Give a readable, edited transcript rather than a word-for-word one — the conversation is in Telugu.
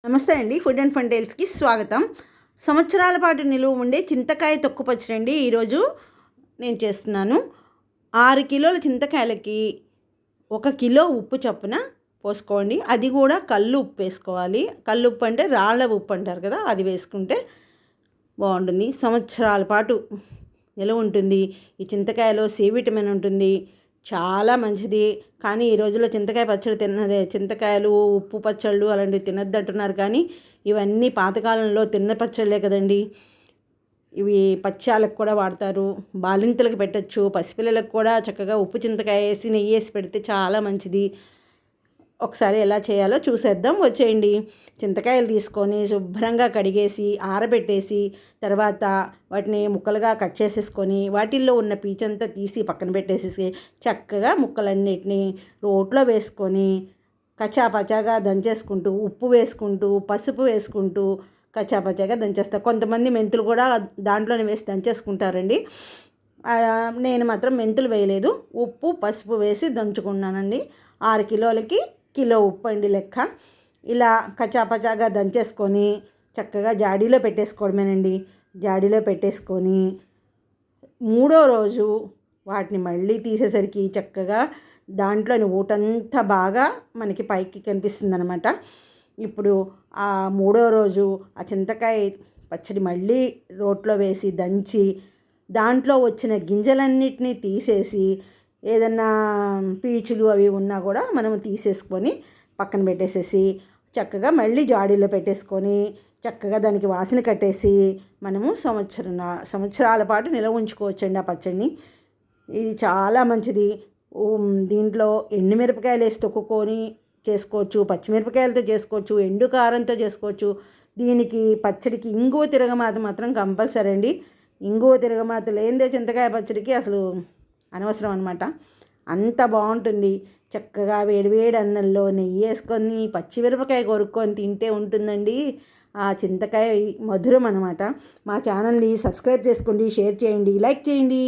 నమస్తే అండి. ఫుడ్ అండ్ ఫన్ టైల్స్కి స్వాగతం. సంవత్సరాల పాటు నిలువ ఉండే చింతకాయ తొక్కు పచ్చడి అండి ఈరోజు నేను చేస్తున్నాను. 6 కిలోల చింతకాయలకి 1 కిలో ఉప్పు చొప్పున పోసుకోండి. అది కూడా కల్లు ఉప్పు వేసుకోవాలి. కల్లు ఉప్పు అంటే రాళ్ళ ఉప్పు అంటారు కదా, అది వేసుకుంటే బాగుంటుంది. సంవత్సరాల పాటు నిలువ ఉంటుంది. ఈ చింతకాయలో సి విటమిన్ ఉంటుంది, చాలా మంచిది. కానీ ఈ రోజుల్లో చింతకాయ పచ్చడి చింతకాయలు ఉప్పు పచ్చళ్ళు అలాంటివి తినద్దు అంటున్నారు. కానీ ఇవన్నీ పాతకాలంలో తిన్న పచ్చళ్ళే కదండి. ఇవి పచ్చాలకు కూడా వాడతారు, బాలింతలకు పెట్టచ్చు, పసిపిల్లలకు కూడా చక్కగా ఉప్పు చింతకాయ వేసి నెయ్యి వేసి పెడితే చాలా మంచిది. ఒకసారి ఎలా చేయాలో చూసేద్దాం, వచ్చేయండి. చింతకాయలు తీసుకొని శుభ్రంగా కడిగేసి ఆరబెట్టేసి తర్వాత వాటిని ముక్కలుగా కట్ చేసేసుకొని వాటిల్లో ఉన్న పీచంతా తీసి పక్కన పెట్టేసేసి చక్కగా ముక్కలన్నిటిని రోట్లో వేసుకొని కచ్చాపచ్చాగా దంచేసుకుంటూ ఉప్పు వేసుకుంటూ పసుపు వేసుకుంటూ కచ్చాపచ్చాగా దంచేస్తారు. కొంతమంది మెంతులు కూడా దాంట్లోనే వేసి దంచేసుకుంటారండి. నేను మాత్రం మెంతులు వేయలేదు, ఉప్పు పసుపు వేసి దంచుకున్నానండి. 6 కిలోలకి కిలో ఉప్పు అండి లెక్క. ఇలా కచాపచాగా దంచేసుకొని చక్కగా జాడీలో పెట్టేసుకోవడమేనండి. జాడీలో పెట్టేసుకొని 3వ రోజు వాటిని మళ్ళీ తీసేసరికి చక్కగా దాంట్లోని ఊటంతా బాగా మనకి పైకి కనిపిస్తుంది అనమాట. ఇప్పుడు ఆ 3వ రోజు ఆ చింతకాయ పచ్చడి మళ్ళీ రోట్లో వేసి దంచి దాంట్లో వచ్చిన గింజలన్నిటినీ తీసేసి ఏదన్నా పీచులు అవి ఉన్నా కూడా మనం తీసేసుకొని పక్కన పెట్టేసేసి చక్కగా మళ్ళీ జాడీలో పెట్టేసుకొని చక్కగా దానికి వాసన కట్టేసి మనము సంవత్సరాల పాటు నిల్వ ఉంచుకోవచ్చండి ఆ పచ్చడిని. ఇది చాలా మంచిది. దీంట్లో ఎండుమిరపకాయలు వేసి తొక్కుకొని చేసుకోవచ్చు, పచ్చిమిరపకాయలతో చేసుకోవచ్చు, ఎండు కారంతో చేసుకోవచ్చు. దీనికి పచ్చడికి ఇంగువ తిరగమాత మాత్రం కంపల్సరీ అండి. ఇంగువ తిరగమాత లేనిదే చింతకాయ పచ్చడికి అసలు అనవసరం అనమాట. అంత బాగుంటుంది. చక్కగా వేడివేడి అన్నంలో నెయ్యి వేసుకొని పచ్చిమిరపకాయ కొరుక్కొని తింటే ఉంటుందండి ఆ చింతకాయ మధురం అనమాట. మా ఛానల్ని సబ్స్క్రైబ్ చేసుకోండి, షేర్ చేయండి, లైక్ చేయండి.